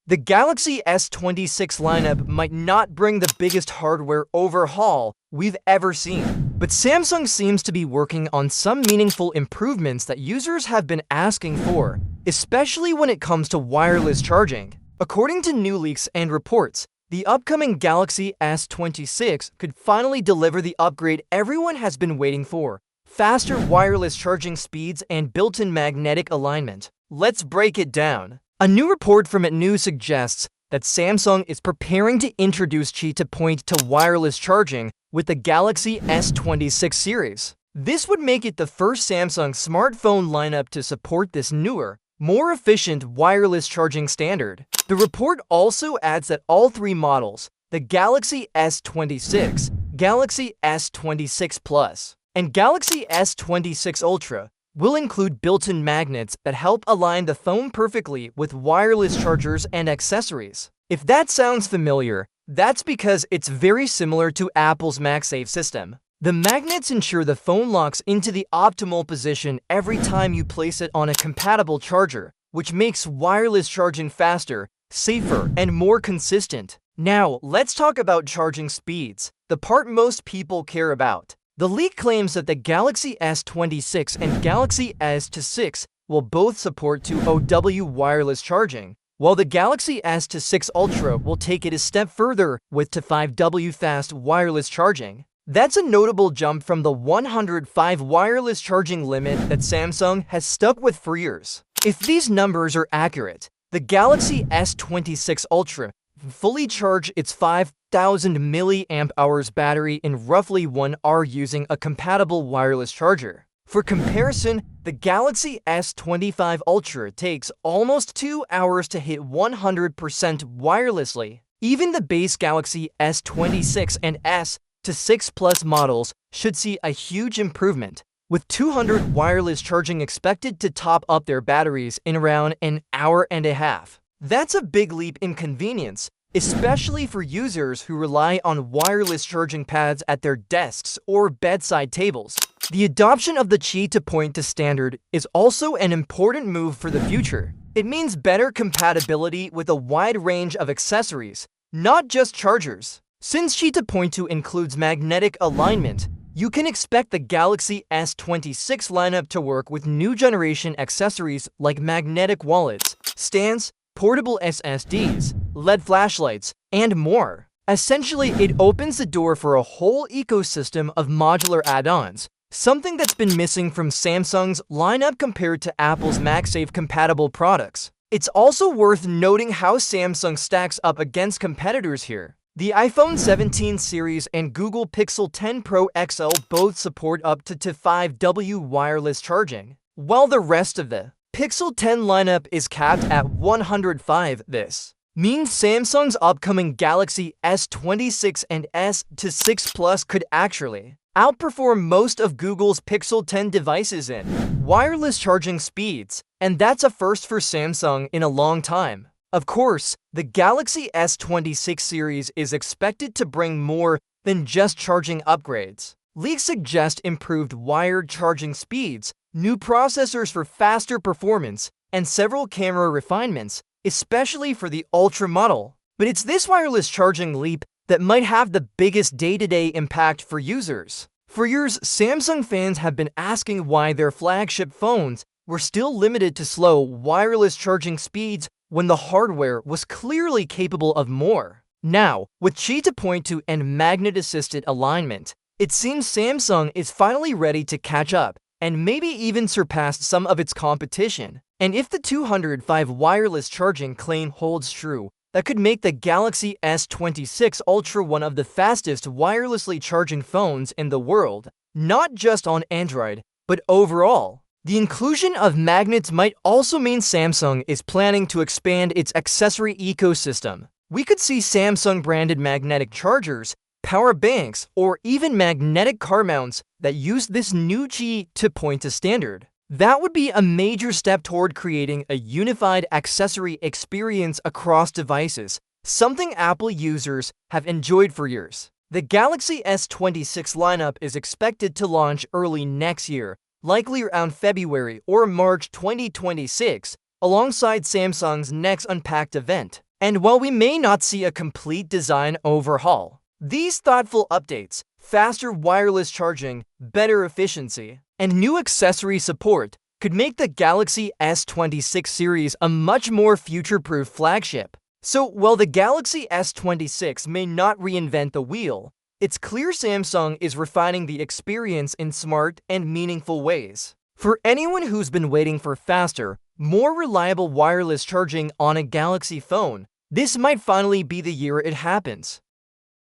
The Galaxy S26 lineup might not bring the biggest hardware overhaul we've ever seen, but Samsung seems to be working on some meaningful improvements that users have been asking for, especially when it comes to wireless charging. According to new leaks and reports, the upcoming Galaxy S26 could finally deliver the upgrade everyone has been waiting for: faster wireless charging speeds and built-in magnetic alignment. Let's break it down. A new report from News suggests that Samsung is preparing to introduce point to wireless charging with the Galaxy S26 series. This would make it the first Samsung smartphone lineup to support this newer, more efficient wireless charging standard. The report also adds that all three models, the Galaxy S26, Galaxy S26 Plus, and Galaxy S26 Ultra, will include built-in magnets that help align the phone perfectly with wireless chargers and accessories. If that sounds familiar, that's because it's very similar to Apple's MagSafe system. The magnets ensure the phone locks into the optimal position every time you place it on a compatible charger, which makes wireless charging faster, safer, and more consistent. Now, let's talk about charging speeds, the part most people care about. The leak claims that the Galaxy S26 and Galaxy S26 will both support 2OW wireless charging, while the Galaxy S26 Ultra will take it a step further with 5W fast wireless charging. That's a notable jump from the 105 wireless charging limit that Samsung has stuck with for years. If these numbers are accurate, the Galaxy S26 Ultra fully charge its 5,000 mAh battery in roughly 1 hour using a compatible wireless charger. For comparison, the Galaxy S25 Ultra takes almost 2 hours to hit 100% wirelessly. Even the base Galaxy S26 and S26 Plus models should see a huge improvement, with 200 wireless charging expected to top up their batteries in around an hour and a half. That's a big leap in convenience, especially for users who rely on wireless charging pads at their desks or bedside tables. The adoption of the point to standard is also an important move for the future. It means better compatibility with a wide range of accessories, not just chargers. Since point to includes magnetic alignment, you can expect the Galaxy S26 lineup to work with new generation accessories like magnetic wallets, stands, portable SSDs, LED flashlights, and more. Essentially, it opens the door for a whole ecosystem of modular add-ons, something that's been missing from Samsung's lineup compared to Apple's MagSafe-compatible products. It's also worth noting how Samsung stacks up against competitors here. The iPhone 17 series and Google Pixel 10 Pro XL both support up to 5W wireless charging, while the rest of the Pixel 10 lineup is capped at 105. This means Samsung's upcoming Galaxy S26 and S26 Plus could actually outperform most of Google's Pixel 10 devices in wireless charging speeds, and that's a first for Samsung in a long time. Of course, the Galaxy S26 series is expected to bring more than just charging upgrades. Leaks suggest improved wired charging speeds, new processors for faster performance, and several camera refinements, especially for the Ultra model. But it's this wireless charging leap that might have the biggest day-to-day impact for users. For years, Samsung fans have been asking why their flagship phones were still limited to slow wireless charging speeds when the hardware was clearly capable of more. Now, with point to and magnet-assisted alignment, it seems Samsung is finally ready to catch up and maybe even surpass some of its competition. And if the 205 wireless charging claim holds true, that could make the Galaxy S26 Ultra one of the fastest wirelessly charging phones in the world, not just on Android, but overall. The inclusion of magnets might also mean Samsung is planning to expand its accessory ecosystem. We could see Samsung-branded magnetic chargers, power banks, or even magnetic car mounts that use this new point to standard. That would be a major step toward creating a unified accessory experience across devices, something Apple users have enjoyed for years. The Galaxy S26 lineup is expected to launch early next year, likely around February or March 2026, alongside Samsung's next Unpacked event. And while we may not see a complete design overhaul, these thoughtful updates, faster wireless charging, better efficiency, and new accessory support could make the Galaxy S26 series a much more future-proof flagship. So while the Galaxy S26 may not reinvent the wheel, it's clear Samsung is refining the experience in smart and meaningful ways. For anyone who's been waiting for faster, more reliable wireless charging on a Galaxy phone, this might finally be the year it happens.